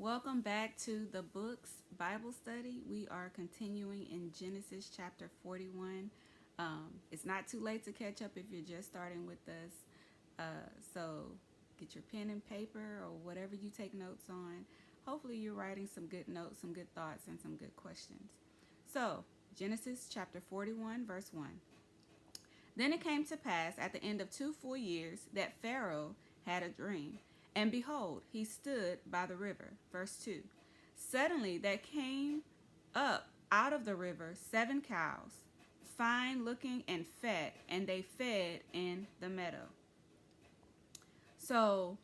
Welcome back to the Books Bible Study. We are continuing in Genesis chapter 41. It's not too late to catch up if you're just starting with us. So get your pen and paper or whatever you take notes on. Hopefully, you're writing some good notes, some good thoughts, and some good questions. So, Genesis chapter 41, verse 1. Then it came to pass at the end of 2 full years that Pharaoh had a dream. And behold, he stood by the river. Verse 2. Suddenly there came up out of the river 7 cows, fine looking and fat, and they fed in the meadow. So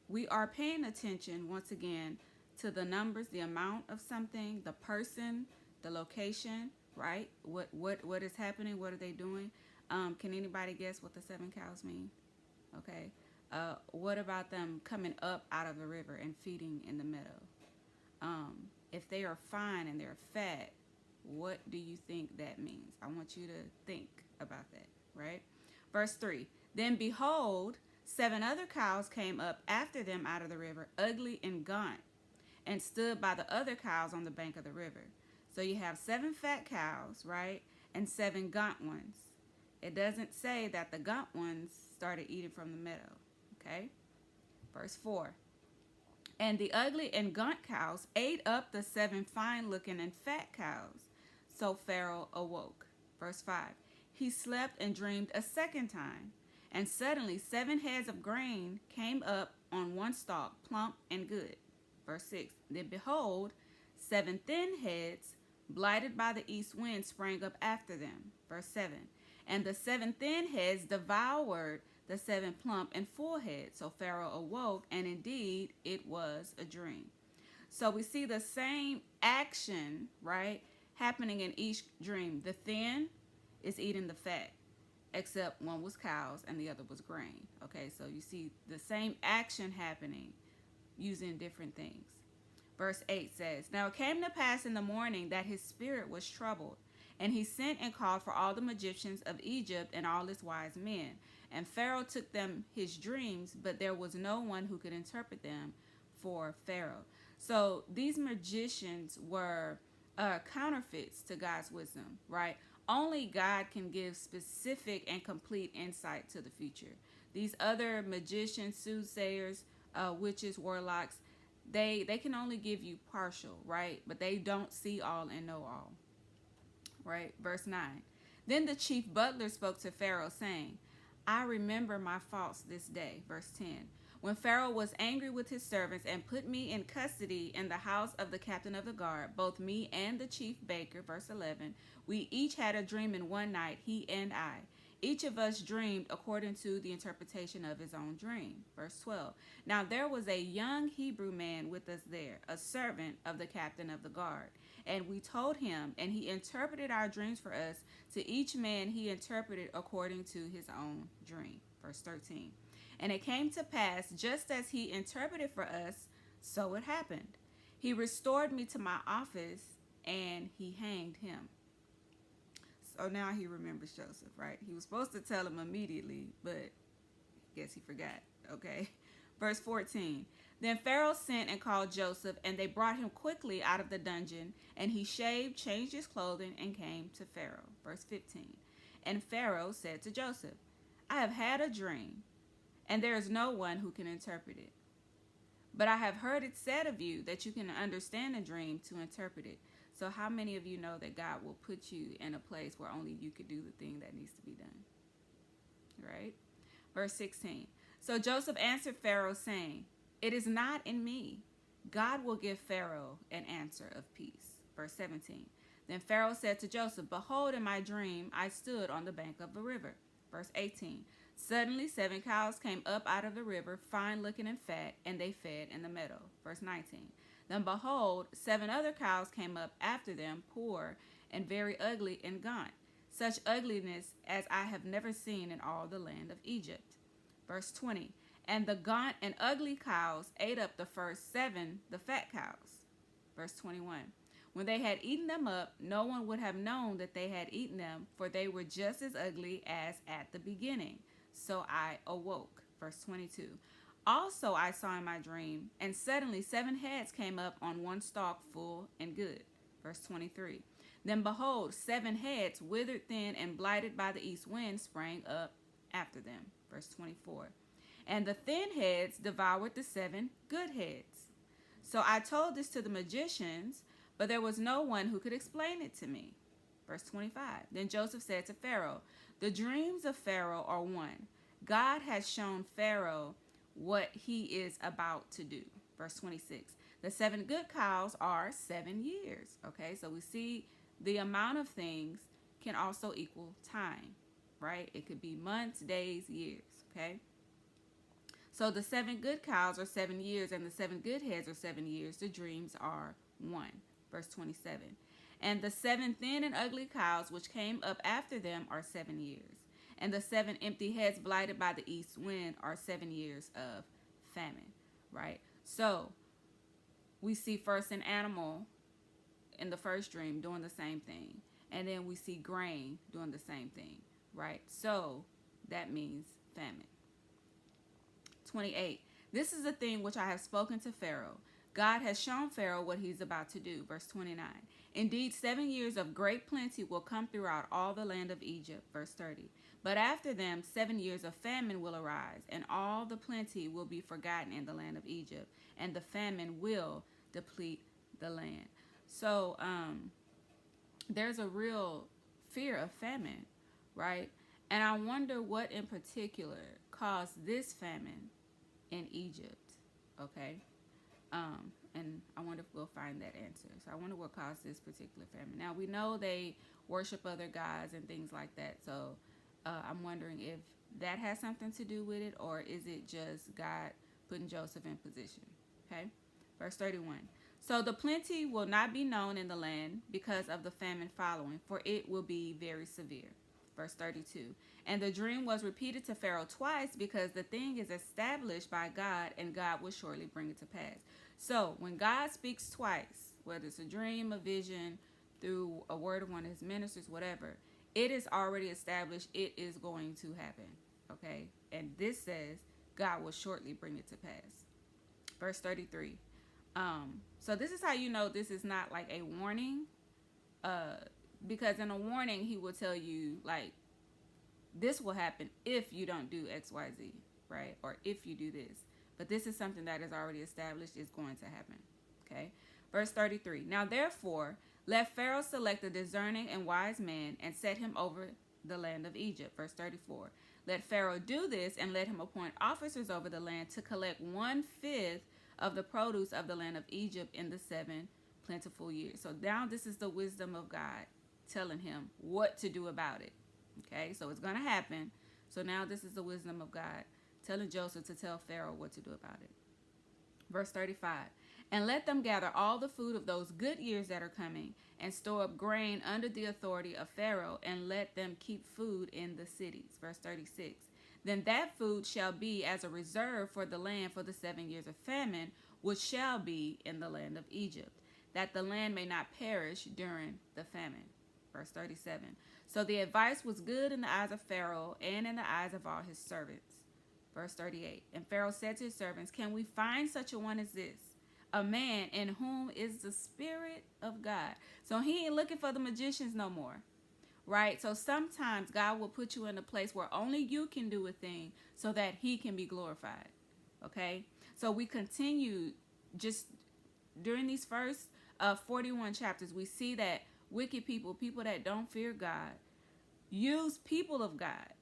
we are paying attention once again to the numbers, the amount of something, the person, the location, right? What is happening? What are they doing? Can anybody guess what the 7 cows mean? Okay. What about them coming up out of the river and feeding in the meadow? If they are fine and they're fat, what do you think that means? I want you to think about that, right? Verse 3. Then behold, 7 other cows came up after them out of the river, ugly and gaunt, and stood by the other cows on the bank of the river. So you have 7 fat cows, right? And 7 gaunt ones. It doesn't say that the gaunt ones started eating from the meadow. Okay? Verse 4. And the ugly and gaunt cows ate up the 7 fine-looking and fat cows. So Pharaoh awoke. Verse 5. He slept and dreamed a second time. And suddenly 7 heads of grain came up on one stalk, plump and good. Verse 6. Then behold, 7 thin heads, blighted by the east wind, sprang up after them. Verse 7. And the 7 thin heads devoured the 7 plump and full heads. So Pharaoh awoke, and indeed it was a dream. So we see the same action, right, happening in each dream. The thin is eating the fat, except one was cows and the other was grain. Okay, so you see the same action happening using different things. Verse 8 says, Now it came to pass in the morning that his spirit was troubled, and he sent and called for all the magicians of Egypt and all his wise men. And Pharaoh took them his dreams, but there was no one who could interpret them for Pharaoh. So these magicians were counterfeits to God's wisdom, right? Only God can give specific and complete insight to the future. These other magicians, soothsayers, witches, warlocks, they can only give you partial, right? But they don't see all and know all, right? Verse 9. Then the chief butler spoke to Pharaoh, saying, I remember my faults this day. Verse 10. When Pharaoh was angry with his servants and put me in custody in the house of the captain of the guard, both me and the chief baker. Verse 11. We each had a dream in one night, he and I. Each of us dreamed according to the interpretation of his own dream. Verse 12. Now there was a young Hebrew man with us there, a servant of the captain of the guard. And we told him, and he interpreted our dreams for us. To each man he interpreted according to his own dream. Verse 13. And it came to pass, just as he interpreted for us, so it happened. He restored me to my office, and he hanged him. So now he remembers Joseph, right? He was supposed to tell him immediately, but I guess he forgot, okay? Verse 14. Then Pharaoh sent and called Joseph, and they brought him quickly out of the dungeon, and he shaved, changed his clothing, and came to Pharaoh. Verse 15. And Pharaoh said to Joseph, I have had a dream, and there is no one who can interpret it. But I have heard it said of you that you can understand a dream to interpret it. So how many of you know that God will put you in a place where only you could do the thing that needs to be done? Right? Verse 16. So Joseph answered Pharaoh, saying, It is not in me. God will give Pharaoh an answer of peace. Verse 17. Then Pharaoh said to Joseph, Behold, in my dream I stood on the bank of a river. Verse 18. Suddenly 7 cows came up out of the river, fine looking and fat, and they fed in the meadow. Verse 19. Then behold, 7 other cows came up after them, poor and very ugly and gaunt, such ugliness as I have never seen in all the land of Egypt. Verse 20. And the gaunt and ugly cows ate up the first 7, the fat cows. Verse 21. When they had eaten them up, no one would have known that they had eaten them, for they were just as ugly as at the beginning. So I awoke. Verse 22. Also I saw in my dream, and suddenly 7 heads came up on one stalk, full and good. Verse 23. Then behold, 7 heads, withered, thin, and blighted by the east wind, sprang up after them. Verse 24. And the thin heads devoured the 7 good heads. So I told this to the magicians, but there was no one who could explain it to me. Verse 25. Then Joseph said to Pharaoh, the dreams of Pharaoh are one. God has shown Pharaoh what he is about to do. Verse 26. The 7 good cows are 7 years. Okay, so we see the amount of things can also equal time, right? It could be months, days, years. Okay. So the 7 good cows are 7 years, and the 7 good heads are 7 years. The dreams are 1. Verse 27. And the 7 thin and ugly cows which came up after them are 7 years. And the 7 empty heads blighted by the east wind are 7 years of famine. Right? So we see first an animal in the first dream doing the same thing. And then we see grain doing the same thing. Right? So that means famine. 28. This is the thing which I have spoken to Pharaoh. God has shown Pharaoh what he's about to do. Verse 29. Indeed, 7 years of great plenty will come throughout all the land of Egypt. Verse 30. But after them, 7 years of famine will arise, and all the plenty will be forgotten in the land of Egypt, and the famine will deplete the land. So there's a real fear of famine, right? And I wonder what in particular caused this famine in Egypt, okay? And I wonder if we'll find that answer. So I wonder what caused this particular famine. Now, we know they worship other gods and things like that, so I'm wondering if that has something to do with it, or is it just God putting Joseph in position, okay? Verse 31. So the plenty will not be known in the land because of the famine following, for it will be very severe. Verse 32. And the dream was repeated to Pharaoh twice because the thing is established by God, and God will surely bring it to pass. So when God speaks twice, whether it's a dream, a vision, through a word of one of his ministers, whatever, it is already established. It is going to happen. Okay? And this says God will shortly bring it to pass. Verse 33. So this is how you know this is not like a warning. Because in a warning, he will tell you, like, this will happen if you don't do X, Y, Z, right? Or if you do this. But this is something that is already established is going to happen, okay? Verse 33. Now, therefore, let Pharaoh select a discerning and wise man and set him over the land of Egypt. Verse 34. Let Pharaoh do this and let him appoint officers over the land to collect 1/5 of the produce of the land of Egypt in the 7 plentiful years. So now this is the wisdom of God telling him what to do about it. Okay, so it's going to happen. So now this is the wisdom of God telling Joseph to tell Pharaoh what to do about it. Verse 35. And let them gather all the food of those good years that are coming and store up grain under the authority of Pharaoh, and let them keep food in the cities. Verse 36. Then that food shall be as a reserve for the land for the 7 years of famine, which shall be in the land of Egypt, that the land may not perish during the famine. Verse 37. So the advice was good in the eyes of Pharaoh and in the eyes of all his servants. Verse 38. And Pharaoh said to his servants, can we find such a one as this? A man in whom is the Spirit of God. So he ain't looking for the magicians no more. Right? So sometimes God will put you in a place where only you can do a thing so that he can be glorified. Okay? So we continue just during these first 41 chapters, we see that wicked people, people that don't fear God, use people of God,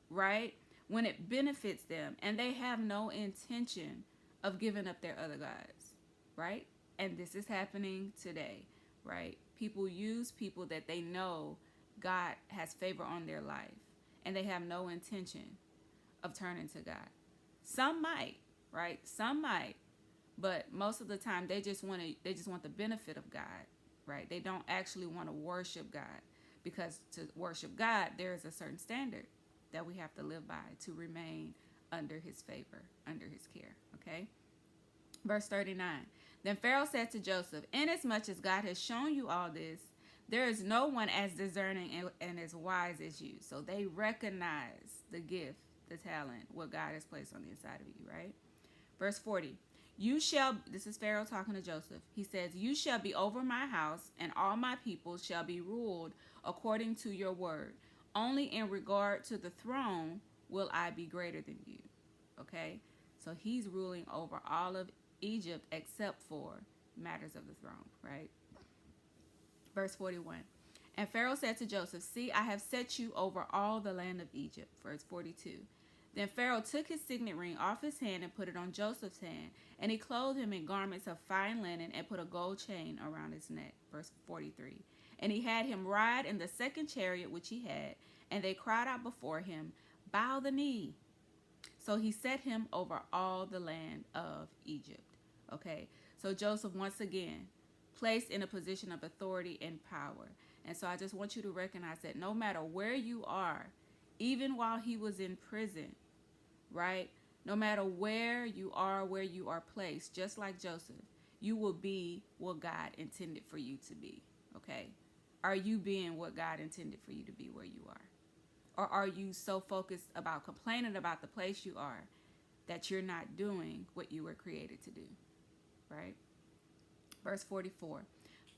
right? When it benefits them, and they have no intention of giving up their other gods, right? And this is happening today, right? People use people that they know God has favor on their life, and they have no intention of turning to God. Some might, right? Some might, but most of the time they just want the benefit of God, right? They don't actually want to worship God, because to worship God, there is a certain standard that we have to live by to remain under his favor, under his care, okay? Verse 39. Then Pharaoh said to Joseph, inasmuch as God has shown you all this, there is no one as discerning and as wise as you. So they recognize the gift, the talent, what God has placed on the inside of you, right? Verse 40. You shall, this is Pharaoh talking to Joseph. He says, you shall be over my house, and all my people shall be ruled according to your word. Only in regard to the throne will I be greater than you. Okay? So he's ruling over all of Egypt except for matters of the throne, right? Verse 41. And Pharaoh said to Joseph, see, I have set you over all the land of Egypt. Verse 42. Then Pharaoh took his signet ring off his hand and put it on Joseph's hand, and he clothed him in garments of fine linen and put a gold chain around his neck. Verse 43. And he had him ride in the second chariot which he had, and they cried out before him, bow the knee. So he set him over all the land of Egypt. Okay, so Joseph once again placed in a position of authority and power. And so I just want you to recognize that no matter where you are, even while he was in prison, right? No matter where you are placed, just like Joseph, you will be what God intended for you to be, okay? Are you being what God intended for you to be where you are? Or are you so focused about complaining about the place you are that you're not doing what you were created to do, right? Verse 44.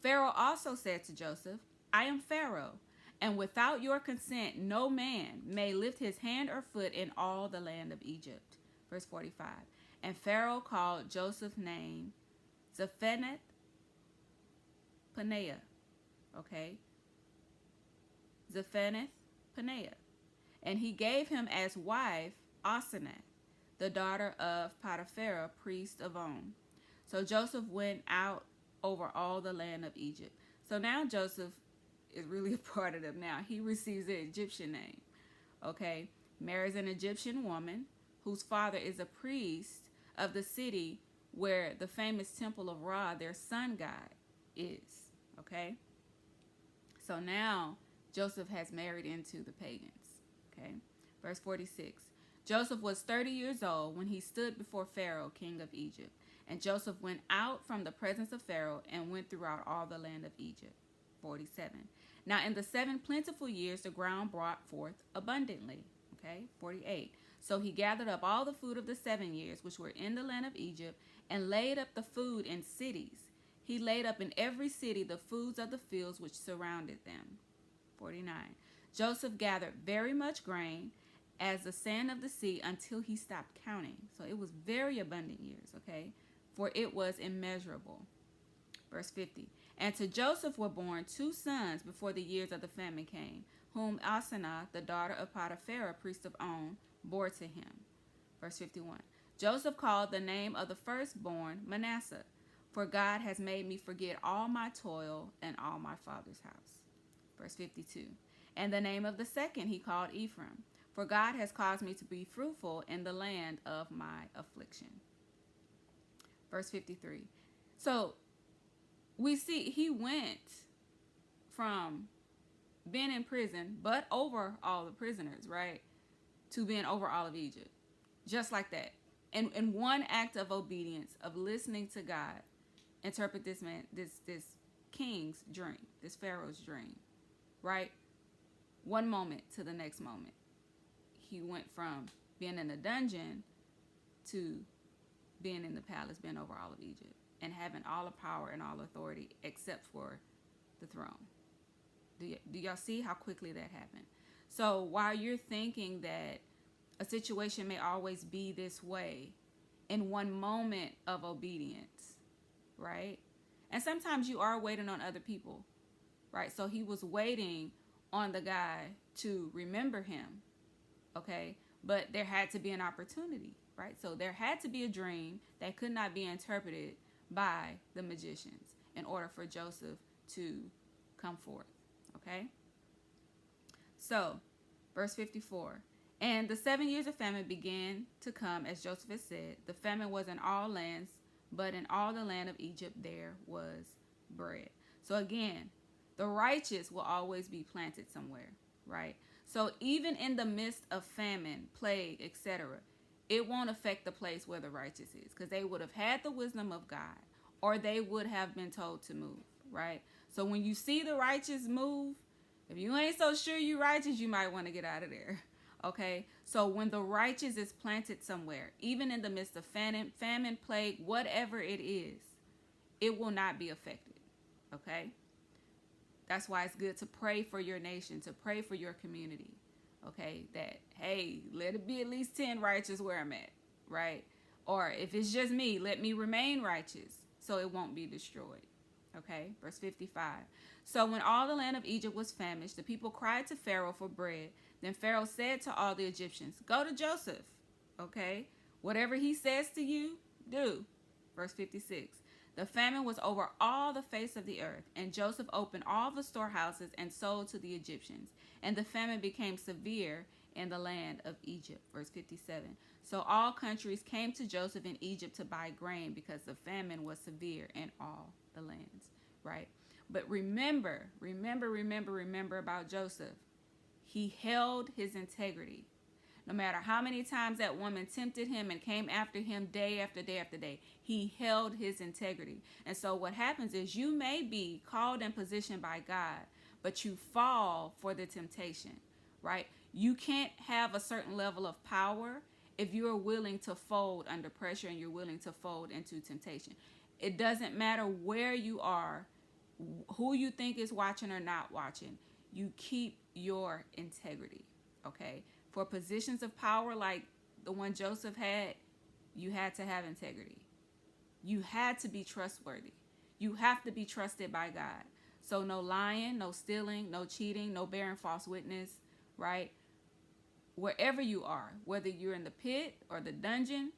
Pharaoh also said to Joseph, I am Pharaoh, and without your consent no man may lift his hand or foot in all the land of Egypt. Verse 45. And Pharaoh called Joseph's name Zaphenath Paneah. Okay? Zaphenath Paneah. And he gave him as wife Asenath, the daughter of Potiphar, priest of On. So Joseph went out over all the land of Egypt. So now Joseph is really a part of them now. He receives the Egyptian name. Okay? Marries an Egyptian woman whose father is a priest of the city where the famous temple of Ra, their sun god, is. Okay? So now Joseph has married into the pagans. Okay? Verse 46. Joseph was 30 years old when he stood before Pharaoh, king of Egypt. And Joseph went out from the presence of Pharaoh and went throughout all the land of Egypt. 47. Now in the 7 plentiful years the ground brought forth abundantly. Okay? 48. So he gathered up all the food of the 7 years which were in the land of Egypt and laid up the food in cities. He laid up in every city the foods of the fields which surrounded them. 49. Joseph gathered very much grain as the sand of the sea until he stopped counting. So it was very abundant years, okay? For it was immeasurable. Verse 50. And to Joseph were born 2 sons before the years of the famine came, whom Asenath, the daughter of Potiphar, priest of On, bore to him. Verse 51. Joseph called the name of the firstborn Manasseh, for God has made me forget all my toil and all my father's house. Verse 52. And the name of the second he called Ephraim, for God has caused me to be fruitful in the land of my affliction. Verse 53. So we see he went from being in prison, but over all the prisoners, right, to being over all of Egypt. Just like that. And in one act of obedience, of listening to God, interpret this king's dream, this Pharaoh's dream, right? One moment to the next moment. He went from being in a dungeon to being in the palace, being over all of Egypt, and having all the power and all authority except for the throne. Do y'all see how quickly that happened? So while you're thinking that a situation may always be this way, in one moment of obedience, right? And sometimes you are waiting on other people, right? So he was waiting on the guy to remember him, okay? But there had to be an opportunity, right? So there had to be a dream that could not be interpreted by the magicians in order for Joseph to come forth, okay? So, verse 54. And the 7 years of famine began to come, as Joseph had said. The famine was in all lands, but in all the land of Egypt there was bread. So again, the righteous will always be planted somewhere, right? So even in the midst of famine, plague, etc., it won't affect the place where the righteous is, because they would have had the wisdom of God, or they would have been told to move, right? So when you see the righteous move, if you ain't so sure you righteous, you might want to get out of there. Okay, so when the righteous is planted somewhere, even in the midst of famine, plague, whatever it is, it will not be affected. Okay, that's why it's good to pray for your nation, to pray for your community. Okay, that hey, let it be at least 10 righteous where I'm at, right? Or if it's just me, let me remain righteous so it won't be destroyed. Okay, verse 55. So when all the land of Egypt was famished, the people cried to Pharaoh for bread. Then Pharaoh said to all the Egyptians, go to Joseph. Okay, whatever he says to you, do. Verse 56. The famine was over all the face of the earth, and Joseph opened all the storehouses and sold to the Egyptians. And the famine became severe in the land of Egypt. Verse 57. So all countries came to Joseph in Egypt to buy grain because the famine was severe in all the lands, right? But remember about Joseph. He held his integrity. No matter how many times that woman tempted him and came after him day after day after day, he held his integrity. And so what happens is you may be called and positioned by God, but you fall for the temptation, right? You can't have a certain level of power if you're willing to fold under pressure and you're willing to fold into temptation. It doesn't matter where you are, who you think is watching or not watching. You keep your integrity, okay? For positions of power like the one Joseph had, you had to have integrity. You had to be trustworthy. You have to be trusted by God. So no lying, no stealing, no cheating, no bearing false witness, right? Wherever you are, whether you're in the pit or the dungeon,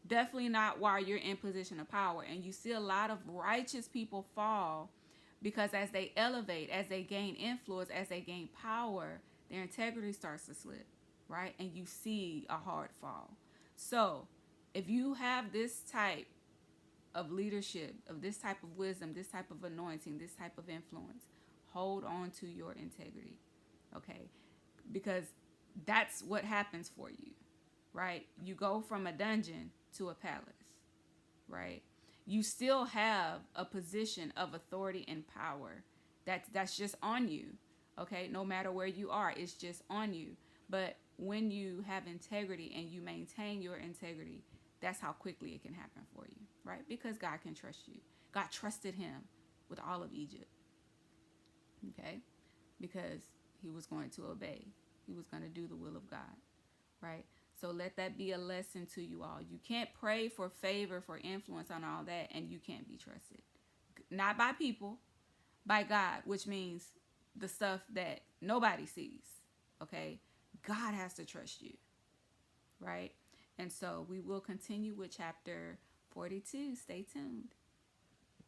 definitely not while you're in position of power. And you see a lot of righteous people fall because as they elevate, as they gain influence, as they gain power, their integrity starts to slip, right? And you see a hard fall. So if you have this type of leadership, of this type of wisdom, this type of anointing, this type of influence, hold on to your integrity, okay? Because that's what happens for you, right? You go from a dungeon to a palace, right? You still have a position of authority and power that's just on you, okay? No matter where you are, it's just on you. But when you have integrity and you maintain your integrity, that's how quickly it can happen for you, right? Because God can trust you. God trusted him with all of Egypt, okay? Because he was going to obey. He was going to do the will of God, right? So let that be a lesson to you all. You can't pray for favor, for influence on all that, and you can't be trusted. Not by people, by God, which means the stuff that nobody sees, okay? God has to trust you, right? And so we will continue with chapter 42. Stay tuned.